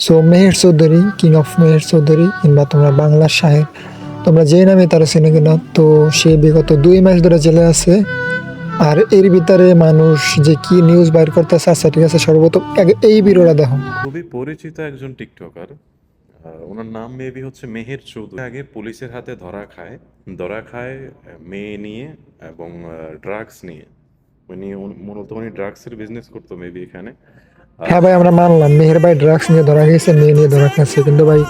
So Meher Chowdhury, king of Meher Chowdhury কিংবা তোমরা বাংলার শাহের, তোমরা যে নামে তারা চিনে কিনা, তো সে বিগত 2 মাস ধরে জেলে আছে। আর এর ভিতরে মানুষ যে কি নিউজ বাইর করতেছে, আচ্ছা ঠিক আছে, সর্বপ্রথম আগে এই ভিডিওটা দেখো। খুবই পরিচিত একজন টিকটকার, ওনার নাম মেবি হচ্ছে মেহের চৌধুরী। আগে পুলিশের হাতে ধরা খায় মেয়ে নিয়ে এবং ড্রাগস নিয়ে। মূলত উনি ড্রাগসের বিজনেস করতো মেবি এখানে। হ্যাঁ ভাই, আমরা মানলাম মেহের ভাই ড্রাগস নিয়ে ধরা গেছে, মেয়ে নিয়ে ধরা গেছে, কিন্তু ভাই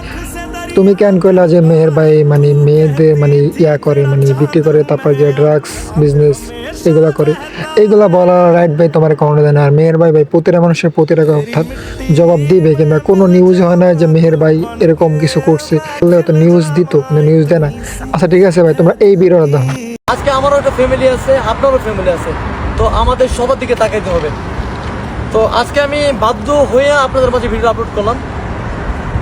তুমি কেন কইলা যে মেহের ভাই মানে মেয়েদের মানে করে, মানে বিক্রি করে, তারপর যে ড্রাগস বিজনেস এগুলা করে, এইগুলা বলা রাইট ভাই তোমার কখনো দেয় না। আর মেহের ভাই প্রতিটা মানুষের প্রতিটা অর্থাৎ জবাব দিবে, কিংবা কোনো নিউজ হয় না যে মেহের ভাই এরকম কিছু করছে, বললে তো নিউজ দিত, কিন্তু নিউজ দেয় না। আচ্ছা ঠিক আছে ভাই, তোমরা এই ভিডিওটা দেখো। আজকে আমারও একটা ফ্যামিলি আছে, আপনারও ফ্যামিলি আছে, তো আমাদের সবার দিকে তাকাইতে হবে। তো আজকে আমি বাধ্য হয়ে আপনাদের মাঝে ভিডিও আপলোড করলাম।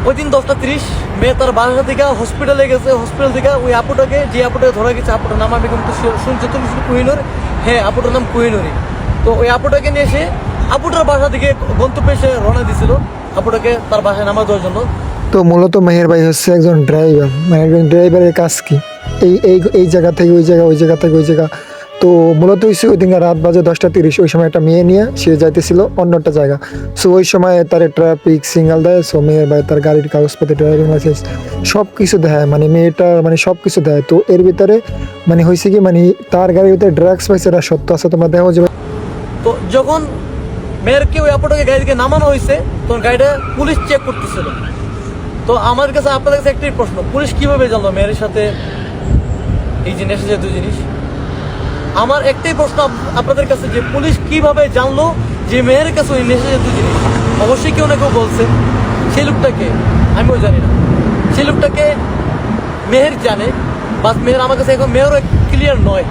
ওই দিন 10:30 মেয়ে তার বাসা থেকে হসপিটালে গেছে, হসপিটাল থেকে ওই আপুটাকে, যে আপুটাকে ধরা গেছে, আপুটার নাম আমি কিন্তু শুনছি, তুমি শুধু কোহিনুর, হ্যাঁ আপুটার নাম কোহিনুরই। তো ওই আপুটাকে নিয়ে এসে আপুটার বাসা থেকে গন্তব্যে সে রওনা দিয়েছিল আপুটাকে তার বাসায় নামা দেওয়ার জন্য। তো মূলত মেহের ভাই হচ্ছে একজন ড্রাইভার, মানে একজন ড্রাইভারের কাজ কি এই এই এই জায়গা থেকে ওই জায়গা, ওই জায়গা থেকে ওই জায়গা। তো মূলত হচ্ছে ওই দিন রাত বাজে 10:30, ওই সময় একটা মেয়ে নিয়ে সে যাইতেছিল অন্য একটা জায়গা। সো ওই সময় তার ট্রাফিক সিগন্যাল দেয়। সো মেয়ের ভাই তার গাড়ির কাগজপত্র, ড্রাইভিং লাইসেন্স সব কিছু দেয়, মানে মেয়েটার মানে সব কিছু দেয়। তো এর ভিতরে মানে হয়েছে কি, মানে তার গাড়ির ভিতরে ড্রাগস পাইছে, এটা সত্য আছে, তোমরা দেখো যে। তো যখন মেয়েরকে ওই আপুটাকে গাড়ি থেকে নামানো হয়েছে, তখন গাড়িটা পুলিশ চেক করতেছিল। তো আমার কাছে আপনাদের কাছে একটাই প্রশ্ন, পুলিশ কিভাবে জানলো মেয়ের সাথে এই যে নেশা জাতীয় জিনিস? আমার একটাই প্রশ্ন আপনাদের কাছে, যে পুলিশ কিভাবে জানলো যে মেয়ের কাছে ওই নেশা জাতীয় জিনিস? অবশ্যই কেউ না কেউ বলছে। সেই লোকটাকে আমিও জানি না, সেই লোকটাকে মেহের জানে, বাস মেহের আমার কাছে এখন মেয়েরও ক্লিয়ার নয়।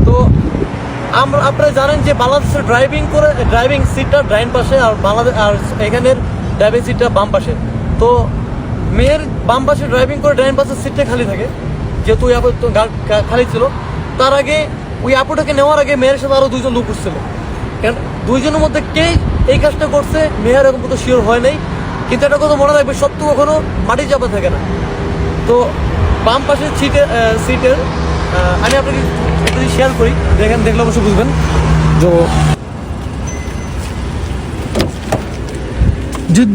তো আপনারা জানেন যে বাংলাদেশের ড্রাইভিং সিটটা ডাইন পাশে, আর বাংলাদেশ আর এখানের ড্রাইভিং সিটটা বাম পাশে। তো মেয়ের বাম পাশে ড্রাইভিং করে ডাইন পাশের সিটটা খালি থাকে, যেহেতু ওই আপু খালি ছিল। তার আগে ওই আপুটাকে নেওয়ার আগে মেয়ের সাথে আরও 2জন লোক উঠছিল। কারণ 2জনের মধ্যে কে এই কাজটা করছে মেয়ের এখন পর্যন্ত শিওর হয় নাই। কিন্তু একটা কথা মনে রাখবে, সত্য কখনো মাটি চাপা থাকে না। তো বাম পাশের সিটের আমি আপনাকে একটা জিনিস শেয়ার করি, দেখলে অবশ্যই বুঝবেন।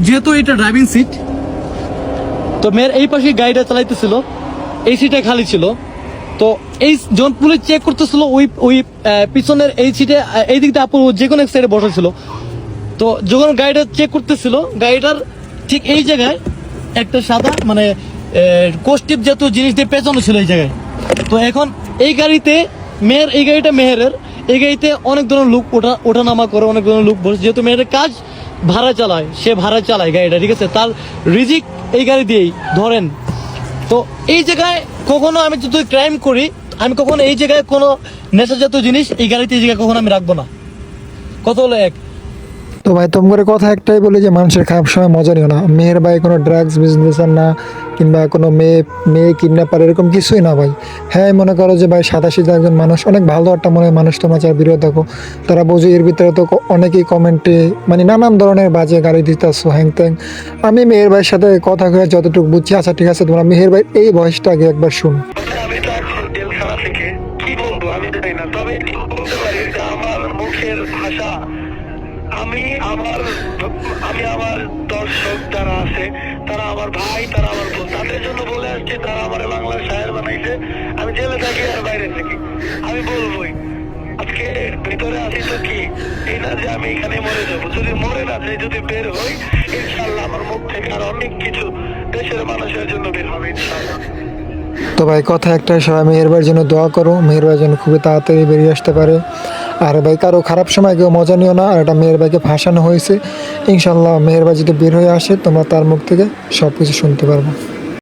যেহেতু এটা ড্রাইভিং সিট, তো মেয়ের এই পাশে গাড়িটা চালাইতেছিল, এই সিটে খালি ছিল। তো এই যখন পুলিশ চেক করতেছিল, ওই পিছনের এই সিটে এই দিকটা আপু যে কোনো এক সাইডে বসেছিল। তো যখন গাড়িটা চেক করতেছিল, গাড়িটার ঠিক এই জায়গায় একটা সাদা মানে কোস্টিপ জাতীয় জিনিস দিয়ে পেঁচানো ছিল এই জায়গায়। তো এখন এই গাড়িতে মেয়ের, এই গাড়িটা মেহেরের, এই গাড়িতে অনেক ধরনের লোক ওঠা নামা করে, অনেক ধরনের লোক বসে। যেহেতু মেয়ের কাজ ভাড়া চালায়, সে ভাড়া চালায় গাড়িটা, ঠিক আছে, তার রিজিক এই গাড়ি দিয়েই ধরেন। তো এই জায়গায় কখনো আমি যদি ক্রাইম করি, আমি কখনো এই জায়গায় কোনো নেশাজাতীয় জিনিস এই গাড়িতে, এই জায়গায় কখনো আমি রাখবো না। কত হলো এক। তো ভাই তোমার কথা একটাই বলি যে মানুষের খারাপ সময় মজা নিও না। মেয়ের ভাই কোনো ড্রাগস বিজনেসার না, কিংবা কোনো মেয়ে কিডন্যাপার, এরকম কিছুই না ভাই। হ্যাঁ মনে করো যে ভাই সাদাসিধা একজন মানুষ, অনেক ভালো একটা মনে মানুষ, তোমরা যারা ভিডিও দেখো তারা বোঝো। এর ভিতরে তো অনেকেই কমেন্টে মানে নানান ধরনের বাজে গাড়ি দিতেছো, হ্যাং ত্যাং। আমি মেহের ভাইয়ের সাথে কথা হয়ে যতটুকু বুঝছি, আচ্ছা ঠিক আছে, তোমরা মেহের ভাই এই ভয়েসটা আগে একবার শুনো। আমি তো এখন জেলখানা থেকে কি বলবো আমি জানি না, তবে বলতে পারি যে আমার মুখের ভাষা, আমি আমার দর্শক যারা আছে, তারা আমার ভাই, তারা আমার বোন, তাদের জন্য বলে আসছে, তারা আমার বাংলার শায়ের বানাইছে। আমি জেলে থাকি আর বাইরে থাকি, আমি বলবোই। আজকে ভিতরে আছি তো কি এই না যে আমি এখানে মরে যাবো, যদি মরে না যাই, যদি বের হই, ইনশাল্লাহ আমার মুখ থেকে আর অনেক কিছু দেশের মানুষের জন্য বের হবে ইনশাল্লাহ। তো ভাই কথা একটাই, সবাই মেহের ভাইয়ের জন্য দোয়া করো, মেহের ভাইয়ের জন্য খুবই তাড়াতাড়ি বেরিয়ে আসতে পারে। আর ভাই কারো খারাপ সময় কেউ মজা নিও না। আর এটা মেহের ভাইকে ফাঁসানো হয়েছে, ইনশাল্লাহ মেহের ভাই যদি বের হয়ে আসে, তোমরা তার মুখ থেকে সব কিছু শুনতে পারবো।